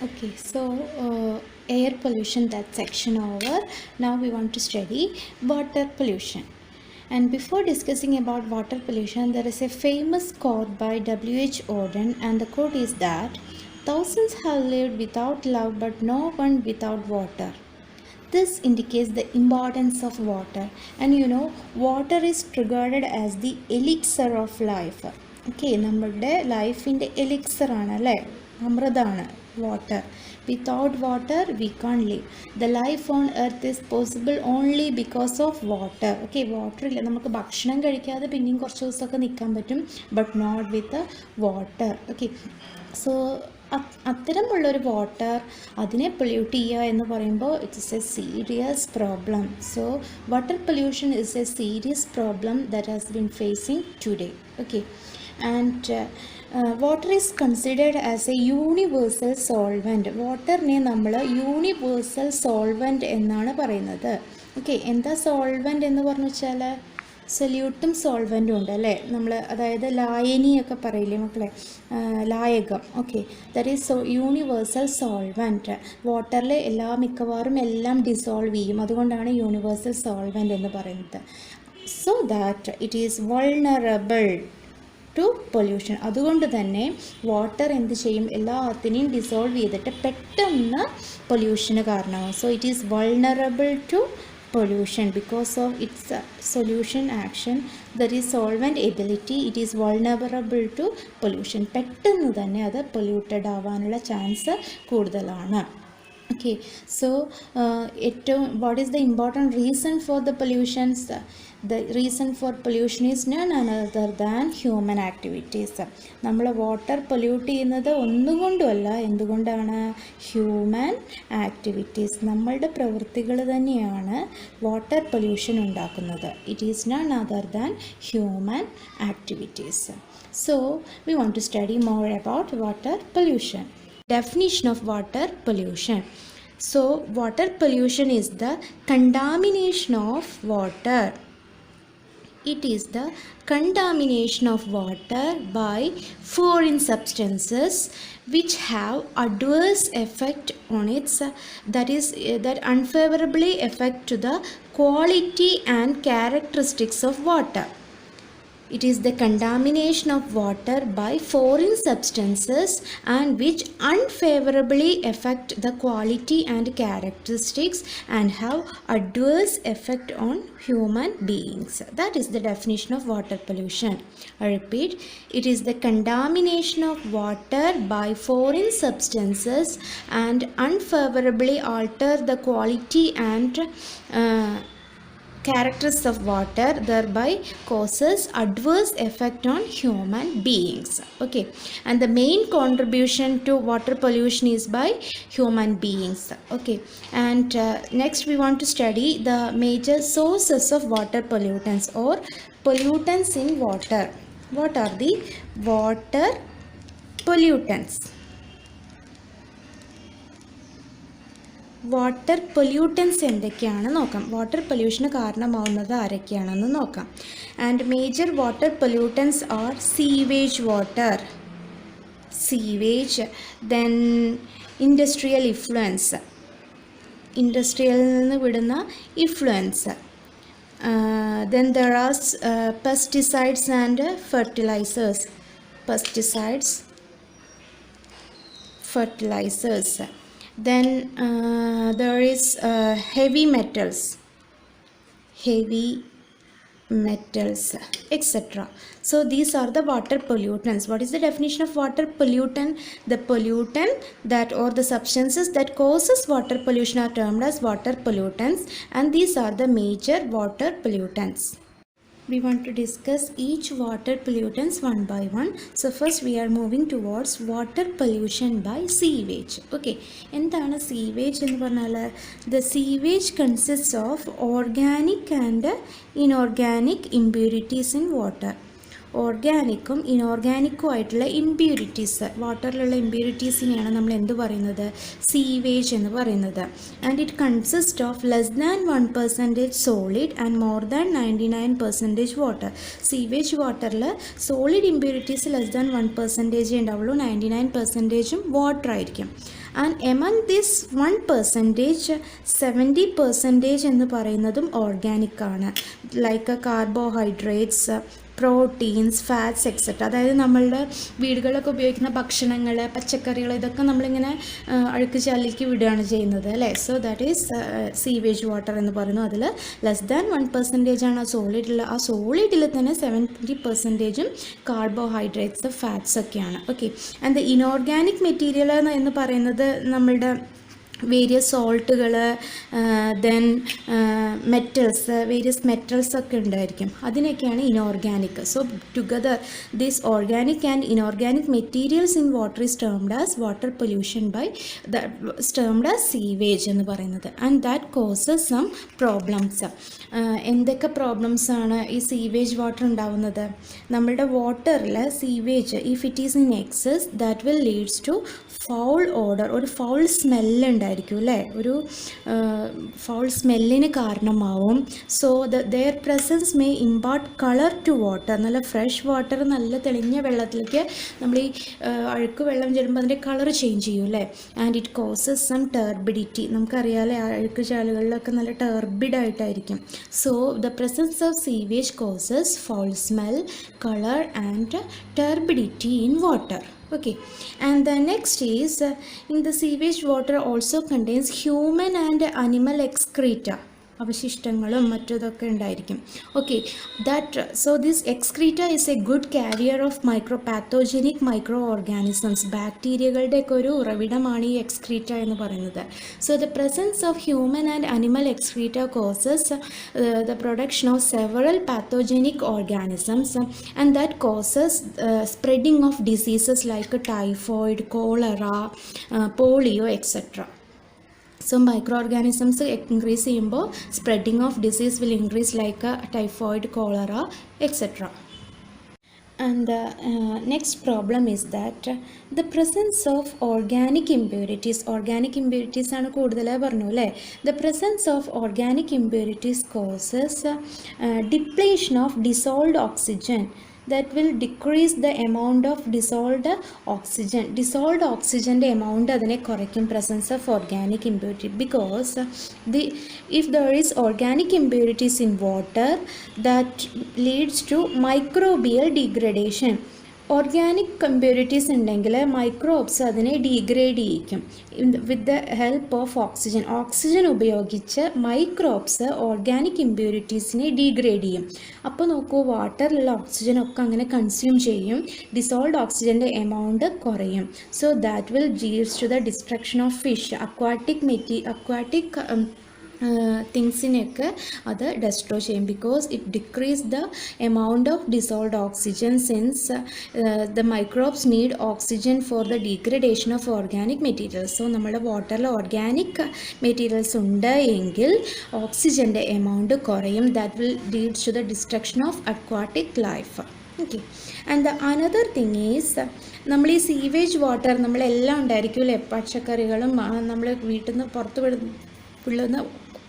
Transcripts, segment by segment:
Okay, so air pollution, that section over. Now we want to study water pollution. And before discussing about water pollution, there is a famous quote by W.H. Auden, and the quote is that thousands have lived without love, but no one without water. This indicates the importance of water, and water is regarded as the elixir of life. Okay, നമ്മളുടെ ലൈഫിൻ്റെ elixir ആണ് അല്ലേ, അമൃതാണ് water. Without water we can live. The life on earth is possible only because of water. Okay, water ഇല്ല, നമുക്ക് ഭക്ഷണം കഴിക്കാതെ പിന്നെയും കുറച്ച് ദിവസമൊക്കെ നിൽക്കാൻ പറ്റും, but not with water. Okay, so അത്തരമുള്ളൊരു വാട്ടർ അതിനെ പൊല്യൂട്ട് ചെയ്യുക എന്ന് പറയുമ്പോൾ it's a serious problem. So water pollution is a serious problem that has been facing today. Okay, and water is considered as a universal solvent. വാട്ടറിനെ നമ്മൾ universal solvent എന്നാണ് പറയുന്നത്. Okay, എന്താ solvent എന്ന് പറഞ്ഞു വെച്ചാൽ സൊല്യൂട്ടും സോൾവെൻറ്റും ഉണ്ട് അല്ലേ, നമ്മൾ അതായത് ലായനിയൊക്കെ പറയില്ലേ മക്കളെ, ലായകം. Okay, that is universal solvent. വാട്ടറിൽ മിക്കവാറും എല്ലാം ഡിസോൾവ് ചെയ്യും, അതുകൊണ്ടാണ് യൂണിവേഴ്സൽ സോൾവെൻറ്റ് എന്ന് പറയുന്നത്. So that it is vulnerable to pollution. അതുകൊണ്ട് തന്നെ വാട്ടർ എന്ത് ചെയ്യും, എല്ലാത്തിനെയും ഡിസോൾവ് ചെയ്തിട്ട് പെട്ടെന്ന് പൊല്യൂഷന് കാരണമാകും. So it is vulnerable to pollution because of its solution action, that is solvent ability. It is vulnerable to pollution. പെട്ടെന്ന് തന്നെ അത് പൊല്യൂട്ടഡ് ആവാനുള്ള ചാൻസ് കൂടുതലാണ്. Okay, so what is the important reason for the pollutions? The reason for pollution is none other than human activities. നമ്മൾ water pollute ചെയ്യുന്നത് ഒന്നുകൊണ്ടുമല്ല, എന്തുകൊണ്ടാണ്? Human activities, നമ്മളുടെ പ്രവൃത്തികൾ തന്നെയാണ് വാട്ടർ പൊല്യൂഷൻ ഉണ്ടാക്കുന്നത്. It is none other than human activities. So we want to study more about water pollution. Definition of water pollution. So water pollution is the contamination of water. It is the contamination of water by foreign substances which have adverse effect on its that unfavorably affect to the quality and characteristics of water. It is the contamination of water by foreign substances and which unfavorably affect the quality and characteristics and have adverse effect on human beings. That is the definition of water pollution. I repeat, it is the contamination of water by foreign substances and unfavorably alter the quality and characters of water, thereby causes adverse effect on human beings. Okay, and the main contribution to water pollution is by human beings. Okay, and next we want to study the major sources of water pollutants or pollutants in water. What are the water pollutants? Water pollutants എന്തൊക്കെയാണെന്ന് നോക്കാം. Water പൊല്യൂഷന് കാരണമാവുന്നത് ആരൊക്കെയാണെന്ന് നോക്കാം. And major water pollutants are sewage, then industrial effluents, ഇൻഡസ്ട്രിയിൽ നിന്ന് വിടുന്ന effluents, then there are pesticides and fertilisers, then there is heavy metals, etc. So these are the water pollutants. What is the definition of water pollutant? The pollutant that or the substances that causes water pollution are termed as water pollutants, and these are the major water pollutants. We want to discuss each water pollutants one by one. So first we are moving towards water pollution by sewage. Okay, എന്താണ് sewage എന്ന് പറഞ്ഞാൽ? The sewage consists of organic and inorganic impurities in water. ഓർഗാനിക്കും ഇനോർഗാനിക്കും ആയിട്ടുള്ള impurities, വാട്ടറിലുള്ള ഇമ്പ്യൂരിറ്റീസിനെയാണ് നമ്മൾ എന്ത് പറയുന്നത്? Sewage എന്ന് പറയുന്നത്. And it consist of less than 1% solid and more than 99% water. Sewage വാട്ടറിൽ സോളിഡ് ഇമ്പ്യൂരിറ്റീസ് ലെസ് ദാൻ 1% ഉണ്ടാവുള്ളൂ, 99% വാട്ടർ ആയിരിക്കും. ആൻഡ് എമംഗ് ദിസ് 1% 70% എന്ന് പറയുന്നതും ഓർഗാനിക് ആണ്. Like carbohydrates, proteins, fats etcetera. അതായത് നമ്മളുടെ വീടുകളിലൊക്കെ ഉപയോഗിക്കുന്ന ഭക്ഷണങ്ങൾ, പച്ചക്കറികൾ, ഇതൊക്കെ നമ്മളിങ്ങനെ അഴുക്ക് ചാലിലേക്ക് വിടുകയാണ് ചെയ്യുന്നത് അല്ലേ. So that is sewage water എന്ന് പറയുന്നു. അതിൽ ലെസ് ദാൻ 1% ആണ് ആ സോളിഡുള്ള. ആ സോളിഡിൽ തന്നെ 70% കാർബോഹൈഡ്രേറ്റ്സ്, ഫാറ്റ്സ് ഒക്കെയാണ്. Okay. And the inorganic material എന്ന് പറയുന്നത് നമ്മളുടെ വേരിയസ് സോൾട്ടുകൾ, ദെൻ മെറ്റൽസ്, വേരിയസ് മെറ്റൽസ് ഒക്കെ ഉണ്ടായിരിക്കും. അതിനൊക്കെയാണ് ഇനോർഗാനിക്. So together this organic and inorganic materials in water is termed as water pollution by termed as sewage എന്ന് പറയുന്നത്. And that causes some problems. എന്തൊക്കെ പ്രോബ്ലംസ് ആണ് ഈ സീവേജ് വാട്ടർ ഉണ്ടാവുന്നത്? നമ്മളുടെ വാട്ടറിൽ sewage if it is in excess that will leads to foul order, ഒരു foul smell ഉണ്ടായിരിക്കും അല്ലേ, ഒരു ഫൗൾ സ്മെല്ലിന് കാരണമാവും. So their presence may impart colour to water. നല്ല ഫ്രഷ് വാട്ടർ, നല്ല തെളിഞ്ഞ വെള്ളത്തിലേക്ക് നമ്മൾ ഈ അഴുക്ക് വെള്ളം ചെല്ലുമ്പോൾ അതിൻ്റെ കളർ ചേഞ്ച് ചെയ്യും അല്ലേ. And it causes some turbidity. നമുക്കറിയാമല്ലേ, അഴുക്ക് ചാലുകളിലൊക്കെ നല്ല ടർബിഡായിട്ടായിരിക്കും. So the presence of sewage causes foul smell, colour and turbidity in water. Okay, and the next is in the sewage water also contains human and animal excreta. അവശിഷ്ടങ്ങളും മറ്റതൊക്കെ ഉണ്ടായിരിക്കും. Okay, that so this excreta is a good carrier of pathogenic micro organisms. ബാക്ടീരിയകളുടെയൊക്കെ ഒരു ഉറവിടമാണ് ഈ excreta എന്ന് പറയുന്നത്. So the presence of human and animal excreta causes the production of several pathogenic organisms and that causes spreading of diseases like typhoid, cholera, polio etcetera. So microorganisms increase ചെയ്യുമ്പോൾ spreading of disease will increase like typhoid, cholera, etc. And the next problem is that the presence of organic impurities ആണ് കൂടുതലായി പറഞ്ഞു അല്ലേ. The presence of organic impurities causes depletion of dissolved oxygen that will decrease the amount of dissolved oxygen amount അതിനെ കുറയ്ക്കും. presence of organic impurity, because if there is organic impurities in water that leads to microbial degradation. Organic impurities ഉണ്ടെങ്കിൽ microbes അതിനെ degrade ചെയ്യിക്കും with the help of oxygen ഉപയോഗിച്ച് microbes organic ഇമ്പ്യൂരിറ്റീസിനെ degrade ചെയ്യും. അപ്പോൾ നോക്കൂ, വാട്ടറിലുള്ള ഓക്സിജനൊക്കെ അങ്ങനെ കൺസ്യൂം ചെയ്യും, ഡിസോൾവ്ഡ് ഓക്സിജൻ്റെ എമൗണ്ട് കുറയും. So that will leads to the destruction of fish, aquatic തിങ്സിനെയൊക്കെ അത് ഡെസ്ട്രോയ് ചെയ്യും. Because it decrease the amount of dissolved oxygen since the microbes need oxygen for the degradation of organic materials. So നമ്മുടെ വാട്ടറിൽ organic materials ഉണ്ട് എങ്കിൽ ഓക്സിജൻ്റെ amount കുറയും. That will leads to the destruction of aquatic life. Okay, and the another thing is, നമ്മൾ ഈ sewage water നമ്മളെല്ലാം ഉണ്ടായിരിക്കുമല്ലേ, പച്ചക്കറികളും നമ്മൾ വീട്ടിൽ നിന്ന് പുറത്ത് വിടുന്ന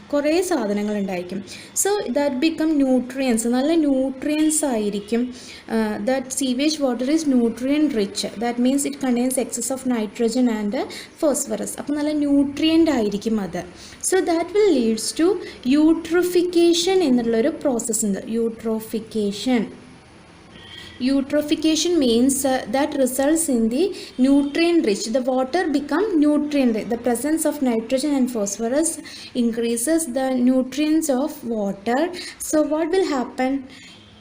കുറേ സാധനങ്ങളുണ്ടായിരിക്കും. സോ ദാറ്റ് ബിക്കം ന്യൂട്രിയൻസ്, നല്ല ന്യൂട്രിയൻസ് ആയിരിക്കും. That sewage water is nutrient rich. That means it contains excess of nitrogen and phosphorus. അപ്പോൾ നല്ല ന്യൂട്രിയൻ്റ് ആയിരിക്കും അത്. So that will leads to eutrophication എന്നുള്ളൊരു പ്രോസസ്സ് ഉണ്ട്. Eutrophication means that results in the nutrient rich. The water become nutrient rich. The presence of nitrogen and phosphorus increases the nutrients of water. So what will happen?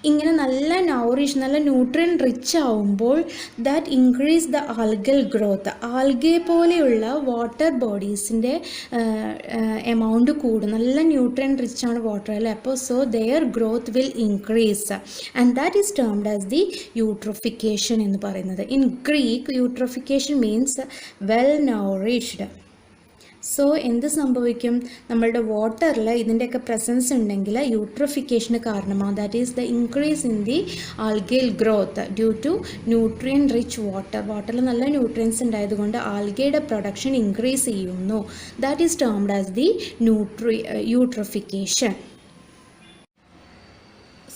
ഇങ്ങനെ നല്ല നല്ല nutrient rich ആവുമ്പോൾ that increase the algal growth. Algae പോലെയുള്ള water ബോഡീസിൻ്റെ amount കൂടും. നല്ല nutrient rich ആണ് water അല്ലേ. അപ്പോൾ so their growth will increase and that is termed as the eutrophication എന്ന് പറയുന്നത്. In Greek eutrophication means well nourished. So എന്ത് സംഭവിക്കും, നമ്മളുടെ വാട്ടറിൽ ഇതിൻ്റെയൊക്കെ പ്രസൻസ് ഉണ്ടെങ്കിൽ യൂട്രോഫിക്കേഷന് കാരണമാകും. That is the increase in the algal growth due to nutrient rich water. വാട്ടറിൽ നല്ല ന്യൂട്രിയൻസ് ഉണ്ടായതുകൊണ്ട് ആൽഗയുടെ പ്രൊഡക്ഷൻ ഇൻക്രീസ് ചെയ്യുന്നു. That is termed as the eutrophication.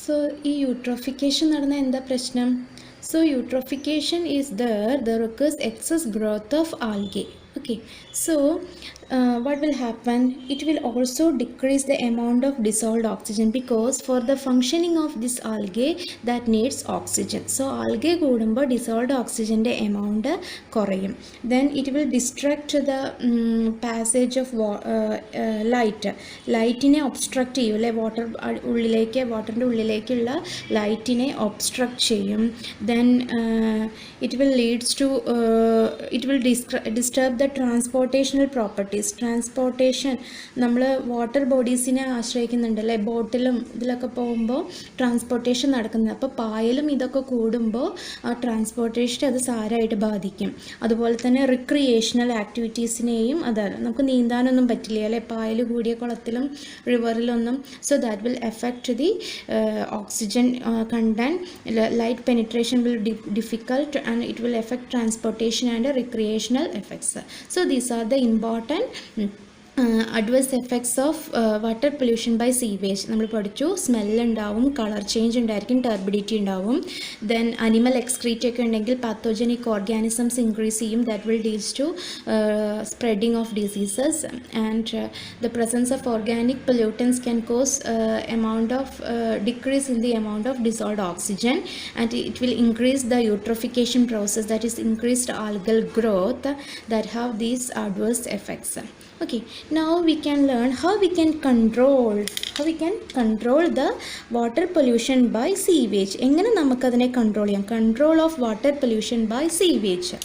So ഈ യൂട്രോഫിക്കേഷൻ നടന്ന എന്താ പ്രശ്നം? So eutrophication is there occurs excess growth of algae. Okay, so what will happen? It will also decrease the amount of dissolved oxygen, because for the functioning of this algae that needs oxygen. So algae കൂടുമ്പോൾ dissolved oxygen amount കുറയും. Then it will distract the passage of light. ലൈറ്റിനെ obstruct ചെയ്യും അല്ലെ, വാട്ടറിൻ്റെ ഉള്ളിലേക്കുള്ള ലൈറ്റിനെ obstruct ചെയ്യും. Then it will leads to it will disturb the transportational properties. Transportation, നമ്മൾ വാട്ടർ ബോഡീസിനെ ആശ്രയിക്കുന്നുണ്ടല്ലേ, ബോട്ടിലും ഇതിലൊക്കെ പോകുമ്പോൾ ട്രാൻസ്പോർട്ടേഷൻ നടക്കുന്നത്. അപ്പോൾ പായലും ഇതൊക്കെ കൂടുമ്പോൾ ആ ട്രാൻസ്പോർട്ടേഷൻ അത് സാരമായിട്ട് ബാധിക്കും. അതുപോലെ തന്നെ റിക്രിയേഷണൽ ആക്ടിവിറ്റീസിനെയും, അതാണ് നമുക്ക് നീന്താനൊന്നും പറ്റില്ല അല്ലേ പായൽ കൂടിയ കുളത്തിലും റിവറിലൊന്നും. So that will affect the oxygen content. Light penetration will difficult, and it will affect transportation and recreational effects. So these are the important adverse effects of water pollution by sewage. നമ്മൾ പഠിച്ചു, smell ഉണ്ടാവും, colour change ഉണ്ടായിരിക്കും, turbidity ഉണ്ടാവും. Then animal excrete ഒക്കെ ഉണ്ടെങ്കിൽ pathogenic organisms increase ചെയ്യും. That will leads to spreading of diseases. And the presence of organic pollutants can cause amount of decrease in the amount of dissolved oxygen, and it will increase the eutrophication process, that is increased algal growth, that have these adverse effects. Okay, now we can learn how we can control the water pollution by sewage. എങ്ങനെ നമുക്കതിനെ control ചെയ്യാം? Control of water pollution by sewage.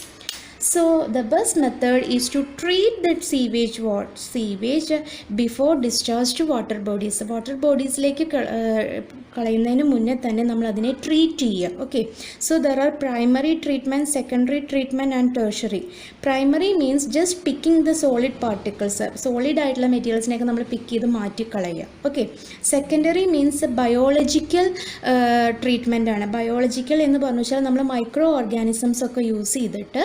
So the best method is to treat that sewage before discharge to water bodies. Water ബോഡീസിലേക്ക് കളയുന്നതിന് മുന്നേ തന്നെ നമ്മൾ അതിനെ treat ചെയ്യുക. Okay, so there are primary treatment, secondary treatment and tertiary. Primary means just picking the solid particles, solid ആയിട്ടുള്ള മെറ്റീരിയൽസിനെയൊക്കെ നമ്മൾ പിക്ക് ചെയ്ത് മാറ്റിക്കളയുക. Okay, secondary means biological treatment ആണ്. ബയോളജിക്കൽ എന്ന് പറഞ്ഞു വെച്ചാൽ നമ്മൾ മൈക്രോ ഓർഗാനിസംസ് ഒക്കെ യൂസ് ചെയ്തിട്ട്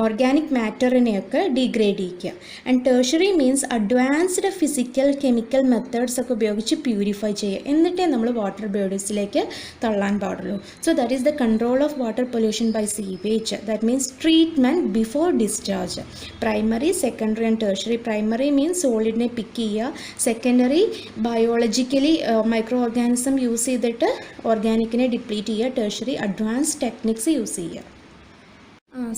ഓർഗാനിക് മാറ്ററിനെയൊക്കെ ഡിഗ്രേഡ് ചെയ്യിക്കുക. And tertiary means advanced physical chemical methods ഒക്കെ ഉപയോഗിച്ച് പ്യൂരിഫൈ ചെയ്യുക. എന്നിട്ടേ നമ്മൾ വാട്ടർ ബോഡീസിലേക്ക് തള്ളാൻ പാടുള്ളൂ. So that is the control of water pollution by sewage. That means treatment before discharge. Primary, secondary and tertiary. Primary means സോളിഡിനെ പിക്ക് ചെയ്യുക. Secondary biologically micro organism use ചെയ്തിട്ട് ഓർഗാനിക്കിനെ ഡിപ്ലീറ്റ് ചെയ്യുക. ടേർഷറി അഡ്വാൻസ് ടെക്നിക്സ് യൂസ് ചെയ്യുക.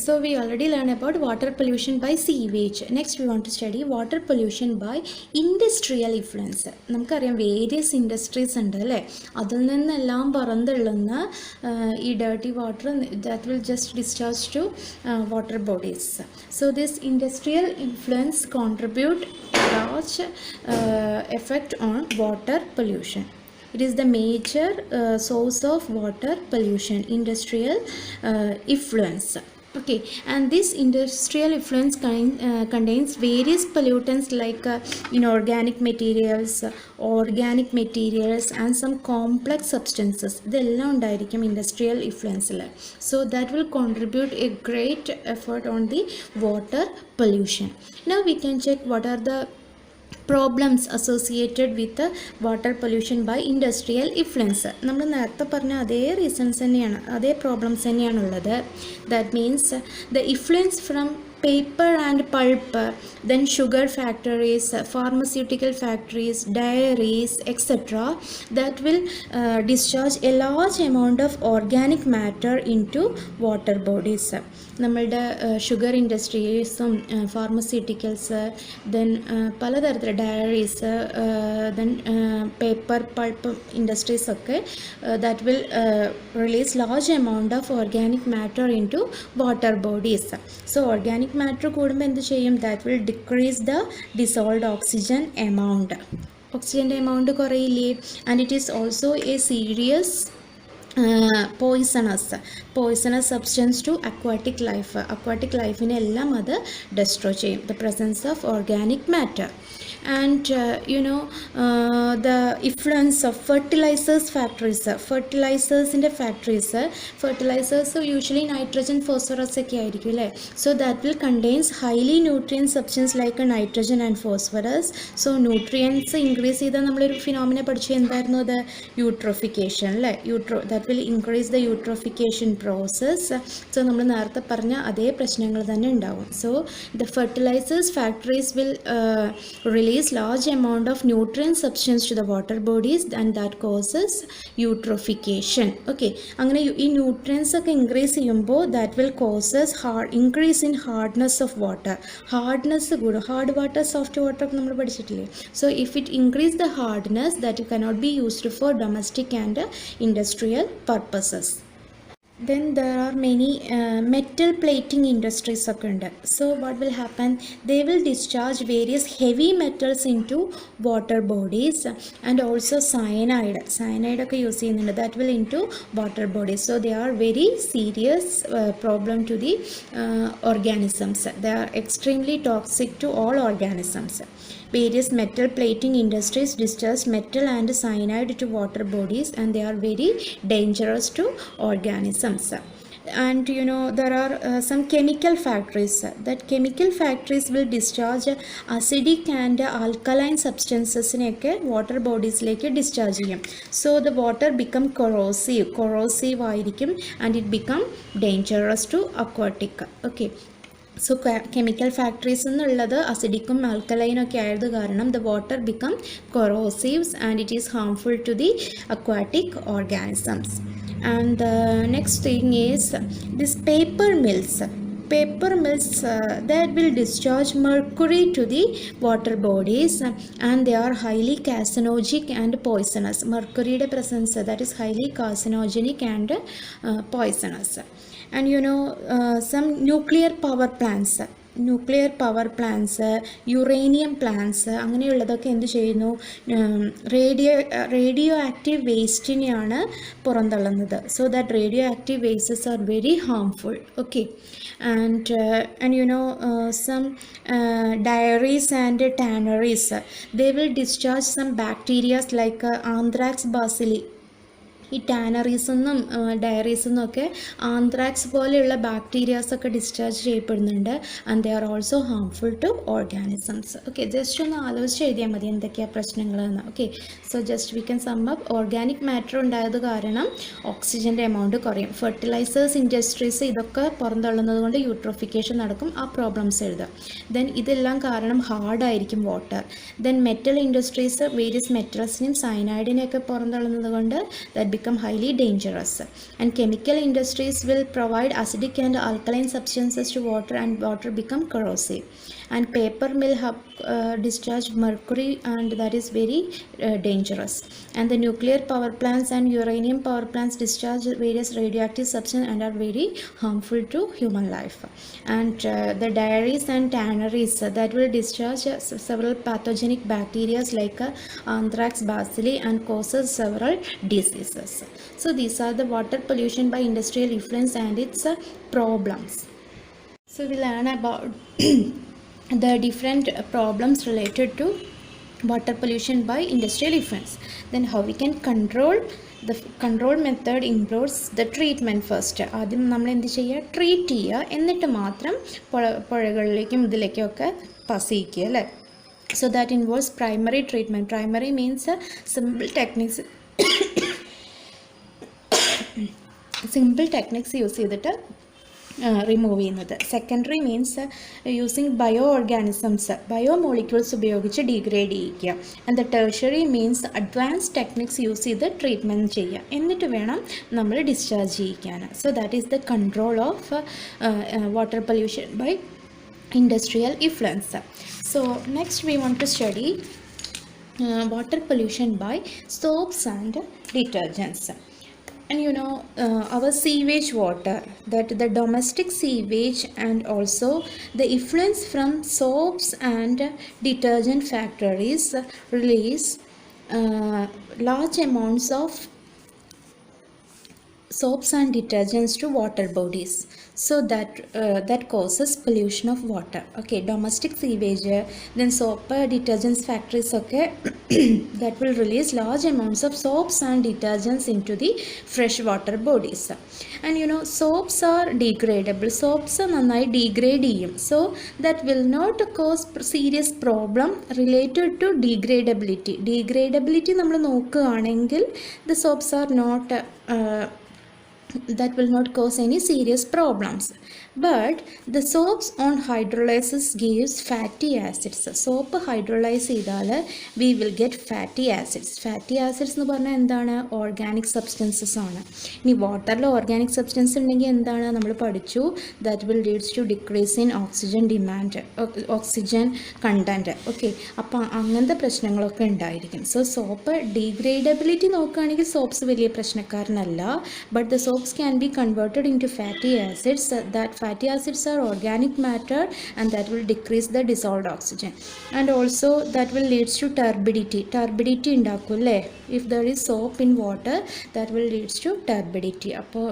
So we already learned about water pollution by sewage. Next we want to study water pollution by industrial effluents. നമുക്കറിയാം various industries ഉണ്ട് അല്ലേ, അതിൽ നിന്നെല്ലാം പറന്തള്ളുന്ന ഈ dirty water that will just discharge to water bodies. So this industrial influence contribute large effect on water pollution. It is the major source of water pollution, industrial effluence. Okay, and this industrial effluence contains various pollutants like inorganic materials, organic materials and some complex substances. ഇതെല്ലാം ഉണ്ടായിരിക്കും industrial ഇൻഫ്ലുവൻസിൽ. So that will contribute a great effort on the water pollution. Now we can check what are the problems associated with the water pollution by industrial effluents. നമ്മൾ നേരത്തെ പറഞ്ഞ അതേ reasons തന്നെയാണ്, അതേ problems തന്നെയാണുള്ളത്. That means the influence from paper and pulp, then sugar factories, pharmaceutical factories, dairies, etc. that will discharge a large amount of organic matter into water bodies. നമ്മളുടെ sugar ഇൻഡസ്ട്രീസും pharmaceuticals, then പലതരത്തിലുള്ള dairies, then paper pulp ഇൻഡസ്ട്രീസൊക്കെ that will release large amount of organic matter into water bodies. So organic matter കൂടുമ്പോൾ എന്ത് ചെയ്യും? That will decrease the dissolved oxygen amount. ഓക്സിജൻ്റെ amount കുറയില്ലേ? And it is also a serious poisonous substance to aquatic ലൈഫിനെ എല്ലാം അത് destroy ചെയ്യും. The presence of organic matter. And the influence of fertilizers in the factories. Fertilizers usually nitrogen, phosphorus ഒക്കെ ആയിരിക്കും അല്ലേ. So that will contains highly nutrient substance like nitrogen and phosphorus. So nutrients increase ചെയ്താൽ നമ്മളൊരു phenomena പഠിച്ചു, എന്തായിരുന്നു അത്? Eutrophication അല്ലേ. that will increase the eutrophication process. So നമ്മൾ നേരത്തെ പറഞ്ഞ അതേ പ്രശ്നങ്ങൾ തന്നെ ഉണ്ടാവും. So the fertilizers factories will release large amount of nutrient substance to the water bodies and that causes eutrophication. Okay, അങ്ങനെ ഈ ന്യൂട്രിയൻസ് ഒക്കെ ഇൻക്രീസ് ചെയ്യുമ്പോൾ that will causes increase in hardness of water. Hardness കൂടും. Hard water soft water ഒക്കെ നമ്മൾ പഠിച്ചിട്ടില്ലേ? So if it increase the hardness that cannot be used for domestic and industrial purposes. Then there are many metal plating industries ഒക്കെ ഉണ്ട്. So what will happen? They will discharge various heavy metals into water bodies and also cyanide ഒക്കെ use ചെയ്യുന്നുണ്ട്. That will into water bodies. So they are very serious problem to the organisms. They are extremely toxic to all organisms. Various metal plating industries discharge metal and cyanide to water bodies and they are very dangerous to organisms. And you know there are some chemical factories. That chemical factories will discharge acidic and alkaline substances ഒക്കെ water bodies ലേക്ക് discharge ചെയ്യും. So the water become corrosive ആയിരിക്കും and it become dangerous to aquatic. Okay, so chemical factories എന്നുള്ളത് അസിഡിക്കും ആൽക്കലൈനും ഒക്കെ ആയത് കാരണം the water become corrosives and it is harmful to the aquatic organisms. And the next thing is this paper mills that will discharge mercury to the water bodies and they are highly carcinogenic and poisonous. Mercuryയുടെ presence that is highly carcinogenic and poisonous. And you know some nuclear power plants, uranium plants അങ്ങനെയുള്ളതൊക്കെ എന്ത് ചെയ്യുന്നു? Radio active വേസ്റ്റിനെയാണ് പുറന്തള്ളുന്നത്. So that radio active wastes are very harmful. Okay, and you know some dairies and tanneries, they will discharge some bacteria like anthrax bacilli. ഈ ടാനറീസെന്നും ഡയറീസെന്നും ഒക്കെ anthrax പോലെയുള്ള ബാക്ടീരിയാസൊക്കെ discharge ചെയ്യപ്പെടുന്നുണ്ട് and they are also harmful to organisms. Okay, just ഒന്ന് ആലോചിച്ച് എഴുതിയാൽ മതി എന്തൊക്കെയാണ് പ്രശ്നങ്ങളെന്ന്. Okay, so just we can sum up. Organic matter ഉണ്ടായത് കാരണം ഓക്സിജൻ്റെ എമൗണ്ട് കുറയും. ഫെർട്ടിലൈസേഴ്സ് ഇൻഡസ്ട്രീസ് ഇതൊക്കെ പുറന്തള്ളുന്നത് കൊണ്ട് യൂട്രോഫിക്കേഷൻ നടക്കും. ആ പ്രോബ്ലംസ് എഴുതുക. ദെൻ ഇതെല്ലാം കാരണം ഹാർഡായിരിക്കും water. Then metal industries various മെറ്റൽസിനെയും സയനൈഡിനെയൊക്കെ പുറന്തള്ളുന്നത് കൊണ്ട് that become highly dangerous. And chemical industries will provide acidic and alkaline substances to water and water become corrosive. And paper mill have discharge mercury and that is very dangerous. And the nuclear power plants and uranium power plants discharge various radioactive substances and are very harmful to human life. And the dairies and tanneries that will discharge several pathogenic bacteria like anthrax bacilli and causes several diseases. So these are the water pollution by industrial effluents and its problems. So we learn about the different problems related to water pollution by industrial effluents. Then how we can control. The control method includes the treatment first. ആദ്യം നമ്മൾ എന്ത് ചെയ്യുക? Treat ചെയ്യുക, എന്നിട്ട് മാത്രം പുഴകളിലേക്കും ഇതിലേക്കും ഒക്കെ pass ചെയ്യിക്കുക അല്ലേ? So that involves primary treatment. Primary means simple techniques use ചെയ്തിട്ട് റിമൂവ് ചെയ്യുന്നത്. സെക്കൻഡറി മീൻസ് യൂസിങ് ബയോമോളിക്യൂൾസ് ഉപയോഗിച്ച് ഡീഗ്രേഡ് ചെയ്യിക്കുക. And the tertiary means advance techniques use ചെയ്ത് ട്രീറ്റ്മെൻറ്റ് ചെയ്യുക, എന്നിട്ട് വേണം നമ്മൾ ഡിസ്ചാർജ് ചെയ്യിക്കാൻ. So that is the control of water pollution by industrial effluents. So next we want to study water pollution by soaps and detergents. And you know our sewage water, that the domestic sewage and also the effluents from soaps and detergent factories release large amounts of soaps and detergents to water bodies, so that causes pollution of water. Okay, domestic sewage, then soap detergents factories, okay, that will release large amounts of soaps and detergents into the fresh water bodies. And soaps are degradable. Soaps നന്നായി degrade ചെയ്യും, so that will not cause serious problem related to degradability നമ്മൾ നോക്കുകയാണെങ്കിൽ the soaps are not that will not cause any serious problems. But the soaps on hydrolysis gives fatty acids. Soap hydrolyze ചെയ്താൽ we will get fatty acids. Fatty acids എന്ന് പറഞ്ഞാൽ എന്താണ്? Organic substances ആണ്. ഇനി വാട്ടറിൽ organic substance ഉണ്ടെങ്കിൽ എന്താണ്? നമ്മൾ പഠിച്ചു, that will leads to decrease in oxygen demand, oxygen content. Okay, അപ്പോൾ അങ്ങനത്തെ പ്രശ്നങ്ങളൊക്കെ ഉണ്ടായിരിക്കും. സോ സോപ്പ് ഡീഗ്രേഡബിലിറ്റി നോക്കുകയാണെങ്കിൽ സോപ്സ് വലിയ പ്രശ്നക്കാരനല്ല. But the soaps can be converted into fatty acids. That fatty acids are organic matter and that will decrease the dissolved oxygen, and also that will leads to turbidity ഉണ്ടാക്കുമല്ലേ? If there is soap in water, that will leads to turbidity. അപ്പോൾ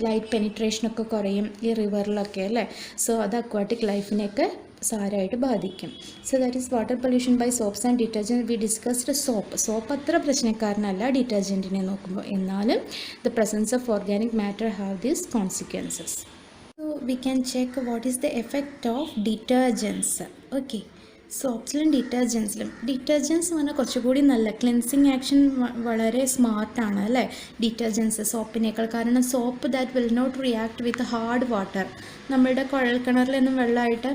light penetration ഒക്കെ കുറയും ഈ റിവറിലൊക്കെ അല്ലേ. So അത് aquatic ലൈഫിനെയൊക്കെ സാരമായിട്ട് ബാധിക്കും. So that is water pollution by soaps and detergent. We discussed soap അത്ര പ്രശ്നക്കാരനല്ല ഡിറ്റർജൻറ്റിനെ നോക്കുമ്പോൾ, എന്നാലും the presence of organic matter have these consequences. So we can check what is the effect of detergents. Okay, സോപ്സിലും ഡിറ്റർജൻസിലും detergents എന്ന് പറഞ്ഞാൽ കുറച്ചുകൂടി നല്ല ക്ലെൻസിങ് ആക്ഷൻ വളരെ സ്മാർട്ടാണ് അല്ലേ ഡിറ്റർജൻസ് സോപ്പിനേക്കാൾ. കാരണം soap that will not react with hard water. നമ്മളുടെ കുഴൽക്കിണറിലൊന്നും വെള്ളമായിട്ട്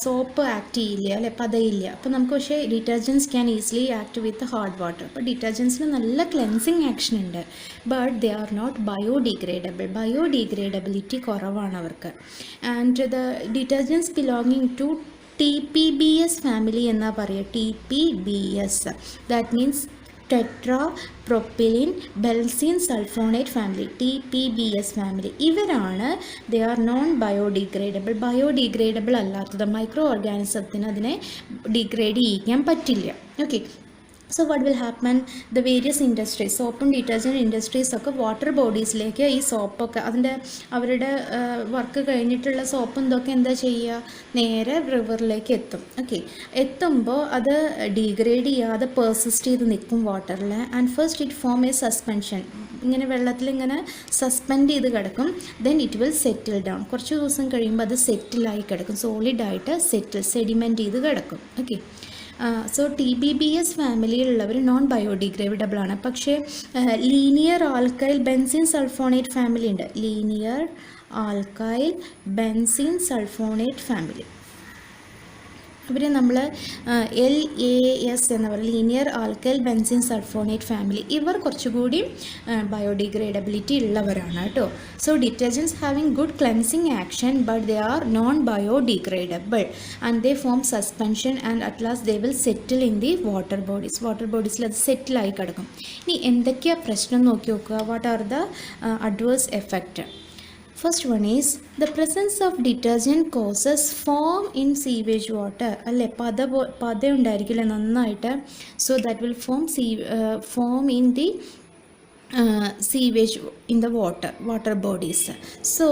സോപ്പ് ആക്ട് ചെയ്യില്ല അല്ലേ, പതയില്ല. അപ്പോൾ നമുക്ക് പക്ഷേ detergents can easily act with hard water. അപ്പോൾ ഡിറ്റർജൻസിന് നല്ല ക്ലെൻസിങ് ആക്ഷൻ ഉണ്ട്. But they are not biodegradability കുറവാണ് അവർക്ക്. And the detergents belonging to TPBS family എന്നാ പറയുക. TPBS that means tetra propylene benzene sulphonate family. TPBS family ഇവരാണ് they are non biodegradable അല്ലാത്തത്. മൈക്രോ ഓർഗാനിസത്തിന് അതിനെ ഡിഗ്രേഡ് ചെയ്യിക്കാൻ പറ്റില്ല. Okay, so what will happen? The various industries, സോപ്പും detergent ഇൻഡസ്ട്രീസൊക്കെ വാട്ടർ ബോഡീസിലേക്ക് ഈ സോപ്പൊക്കെ അവരുടെ വർക്ക് കഴിഞ്ഞിട്ടുള്ള സോപ്പും ഇതൊക്കെ എന്താ ചെയ്യുക? നേരെ റിവറിലേക്ക് എത്തും. ഓക്കെ, എത്തുമ്പോൾ അത് ഡീഗ്രേഡ് ചെയ്യാതെ പെർസിസ്റ്റ് ചെയ്ത് നിൽക്കും വാട്ടറിൽ. And first it form A suspension. ഇങ്ങനെ വെള്ളത്തിൽ ഇങ്ങനെ സസ്പെൻഡ് ചെയ്ത് കിടക്കും. Then it will settle down. കുറച്ച് ദിവസം കഴിയുമ്പോൾ അത് സെറ്റിലായി കിടക്കും, സോളിഡായിട്ട് സെഡിമെൻറ്റ് ചെയ്ത് കിടക്കും. ഓക്കെ, സോ TPBS ഫാമിലിയിലുള്ളവർ നോൺ ബയോഡിഗ്രേഡബിൾ ആണ്. പക്ഷേ linear alkyl benzene sulphonate family ഉണ്ട്. Linear alkyl benzene sulphonate family ഇവർ നമ്മൾ LAS എന്ന് പറയും, linear alkyl benzene sulphonate family. ഇവർ കുറച്ചുകൂടി ബയോഡിഗ്രേഡബിലിറ്റി ഉള്ളവരാണ് കേട്ടോ. So detergents having good cleansing action but they are non biodegradable and they form suspension and at last they will settle in the water ബോഡീസിൽ അത് സെറ്റിലായി കിടക്കും. ഇനി എന്തൊക്കെയാണ് പ്രശ്നം നോക്കി നോക്കുക. What are the adverse effect? First one is the presence of detergent causes foam in sewage water. അല്ലേ, പത ഉണ്ടായിരിക്കില്ല നന്നായിട്ട്. So that will form in the sewage in the water bodies. So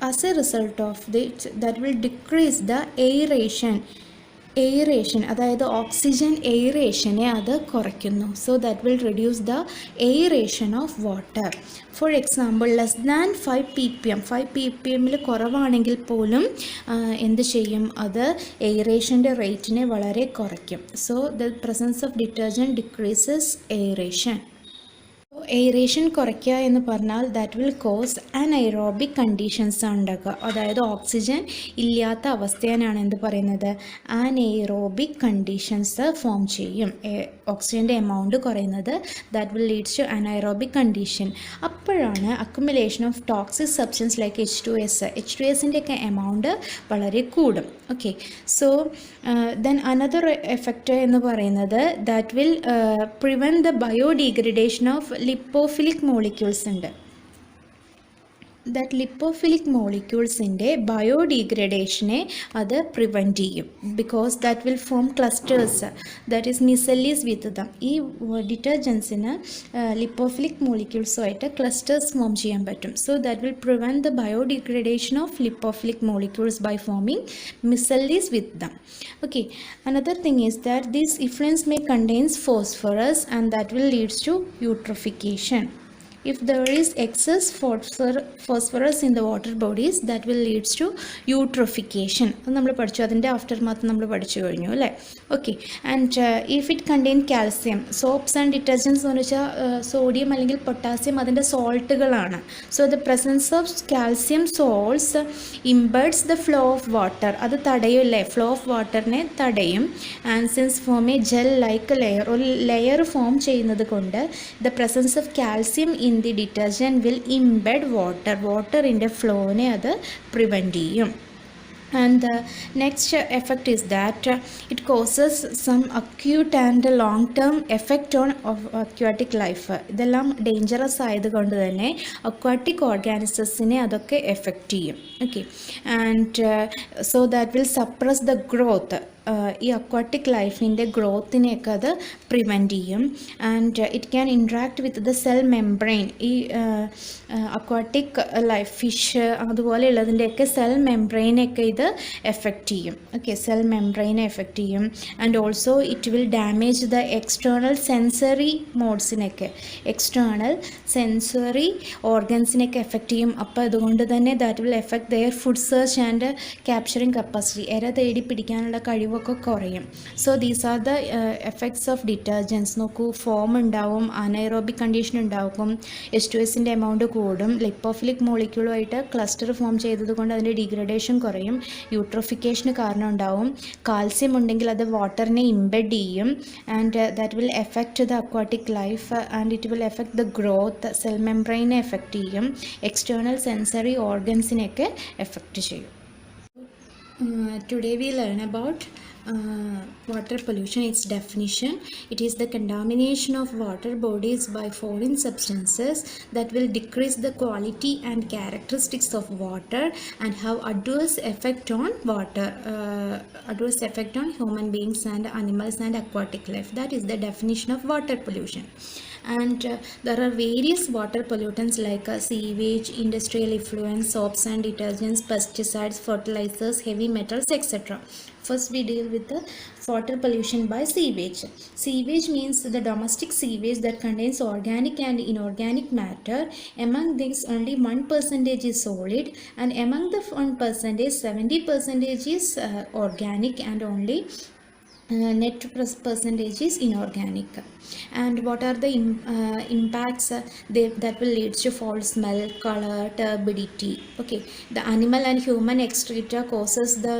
as a result of that will decrease the aeration, അതായത് oxygen എയറേഷനെ അത് കുറയ്ക്കുന്നു. So that will reduce the aeration of water. For example less than 5 ppm കുറവാണെങ്കിൽ പോലും എന്ത് ചെയ്യും? അത് എയറേഷൻ്റെ റേറ്റിനെ വളരെ കുറയ്ക്കും. So the presence of detergent decreases aeration. Aeration കുറയ്ക്കുക എന്ന് പറഞ്ഞാൽ that will cause anaerobic conditions ഉണ്ടാക്കുക. അതായത് ഓക്സിജൻ ഇല്ലാത്ത അവസ്ഥയാണ് എന്ത് പറയുന്നത്? അനൈറോബിക് കണ്ടീഷൻസ് ഫോം ചെയ്യും. ഓക്സിജൻ്റെ എമൗണ്ട് കുറയുന്നത് that will leads to anaerobic condition. അപ്പോഴാണ് accumulation of toxic substance like H2S ഒക്കെ എമൗണ്ട് വളരെ കൂടും. Okay, so then another effect എന്ന് പറയുന്നത് that will prevent the biodegradation of lipophilic molecules ഉണ്ട്. that lipophilic moleculesന്റെ ബയോഡിഗ്രഡേഷനെ അത് പ്രിവെൻറ്റ് ചെയ്യും, because that will form clusters that is micelles with them. ഈ ഡിറ്റർജൻസിന് ലിപ്പോഫിലിക് മോളിക്യൂൾസുമായിട്ട് ക്ലസ്റ്റേഴ്സ് ഫോം ചെയ്യാൻ പറ്റും. So that will prevent the biodegradation of lipophilic molecules by forming micelles with them. Okay, another thing is that these effluents may contains phosphorus and that will leads to eutrophication. If there is excess phosphorus in the water bodies, that will leads to eutrophication. നമ്മൾ പഠിച്ചു, അതിൻ്റെ after math നമ്മൾ പഠിച്ചു കഴിഞ്ഞു അല്ലേ. Okay, and if it contain calcium, soaps and detergents എന്ന് വെച്ചാൽ sodium അല്ലെങ്കിൽ പൊട്ടാസ്യം അതിൻ്റെ സോൾട്ടുകളാണ്. So the presence of calcium salts imbeds the flow of water, അത് തടയുമല്ലേ, ഫ്ലോ ഓഫ് വാട്ടറിനെ തടയും. And since form a gel like layer, ഒരു ലെയർ ഫോം ചെയ്യുന്നത് കൊണ്ട് the presence of calcium in the detergent will embed വാട്ടറിൻ്റെ ഫ്ലോനെ അത് prevent ചെയ്യും. And the next effect is that it causes some acute and long-term effect on aquatic life. ഇതെല്ലാം dangerous ആയതുകൊണ്ട് തന്നെ aquatic ഓർഗാനിസംസിനെ അതൊക്കെ എഫക്റ്റ് ചെയ്യും. Okay, and so that will suppress the growth. ഈ അക്വാട്ടിക് ലൈഫിൻ്റെ ഗ്രോത്തിനെയൊക്കെ അത് പ്രിവെൻറ്റ് ചെയ്യും. And it can interact with the cell membrane. ഈ അക്വാട്ടിക് ലൈഫ്, ഫിഷ് അതുപോലെയുള്ളതിൻ്റെയൊക്കെ സെൽ മെംബ്രെയിനൊക്കെ ഇത് എഫക്റ്റ് ചെയ്യും. ഓക്കെ, സെൽ മെംബ്രെയിനെ എഫക്റ്റ് ചെയ്യും. And also it will damage the external sensory മോഡ്സിനൊക്കെ, എക്സ്റ്റേണൽ സെൻസറി ഓർഗൻസിനൊക്കെ എഫക്റ്റ് ചെയ്യും. അപ്പോൾ അതുകൊണ്ട് തന്നെ that will effect there food search and capturing capacity, എര തേടി പിടിക്കാനുള്ള കഴിവൊക്കെ കുറയും. So these are the effects of detergents. നോക്കൂ, ഫോം ഉണ്ടാവും, അനൈറോബിക് കണ്ടീഷൻ ഉണ്ടാകും, H2Sൻ്റെ എമൗണ്ട് കൂടും, ലിപ്പോഫിലിക് മോളിക്യൂളുമായിട്ട് ക്ലസ്റ്റർ ഫോം ചെയ്തത് കൊണ്ട് അതിൻ്റെ ഡീഗ്രഡേഷൻ കുറയും, യൂട്രോഫിക്കേഷന് കാരണം ഉണ്ടാവും. കാൽസ്യം ഉണ്ടെങ്കിൽ അത് വാട്ടറിനെ ഇംബെഡ് ചെയ്യും. And that will affect the aquatic life and it will affect the growth. Cell മെംബ്രെയിനെ എഫക്റ്റ് ചെയ്യും, എക്സ്റ്റേണൽ സെൻസറി ഓർഗൻസിനെയൊക്കെ എഫക്റ്റ് ചെയ്യും. Today we learn about water pollution, its definition. It is the contamination of water bodies by foreign substances that will decrease the quality and characteristics of water and have adverse effect on water, adverse effect on human beings and animals and aquatic life. That is the definition of water pollution. And there are various water pollutants like sewage, industrial effluents, soaps and detergents, pesticides, fertilizers, heavy metals, etc. First we deal with the water pollution by sewage. Sewage means the domestic sewage that contains organic and inorganic matter. Among these only 1% is solid, and among the 1% 70% is organic, and only net percentage is inorganic. And what are the impacts that will lead to foul smell, color, turbidity. Okay, the animal and human excreta causes the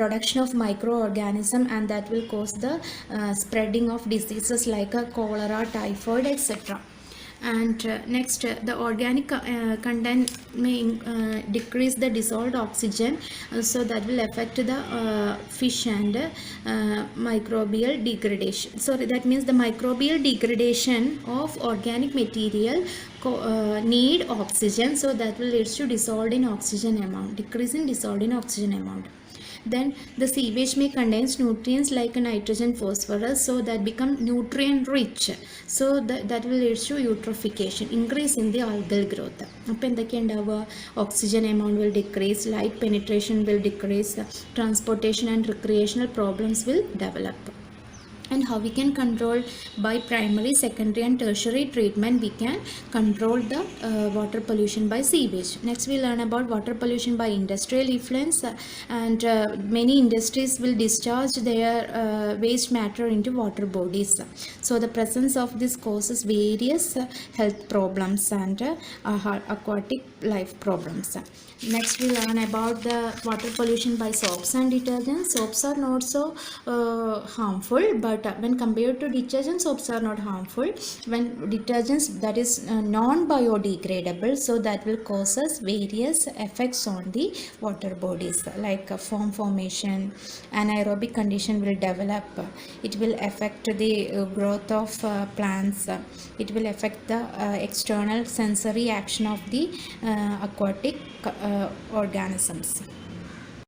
production of microorganism, and that will cause the spreading of diseases like cholera, typhoid, etc. And next, the organic content may decrease the dissolved oxygen, so that will affect the fish and microbial degradation. So that means the microbial degradation of organic material need oxygen, so that will lead to dissolved in oxygen amount, decrease in dissolved in oxygen amount. Then the sewage may contains nutrients like nitrogen, phosphorus, so that become nutrient rich, so that will lead to eutrophication, increase in the algal growth. അപ്പോൾ എന്തൊക്കെ ഉണ്ടാവുക? Oxygen amount will decrease, light penetration will decrease, transportation and recreational problems will develop. And how we can control? By primary, secondary and tertiary treatment we can control the water pollution by sewage. Next we learn about water pollution by industrial effluents, and many industries will discharge their waste matter into water bodies. So the presence of this causes various health problems and aquatic life problems. Next we learn about the water pollution by soaps and detergents. Soaps are not so harmful, but but when compared to detergent, soaps are not harmful. When detergents that is non-biodegradable, so that will cause us various effects on the water bodies, like foam formation, anaerobic condition will develop, it will affect the growth of plants, it will affect the external sensory action of the aquatic organisms.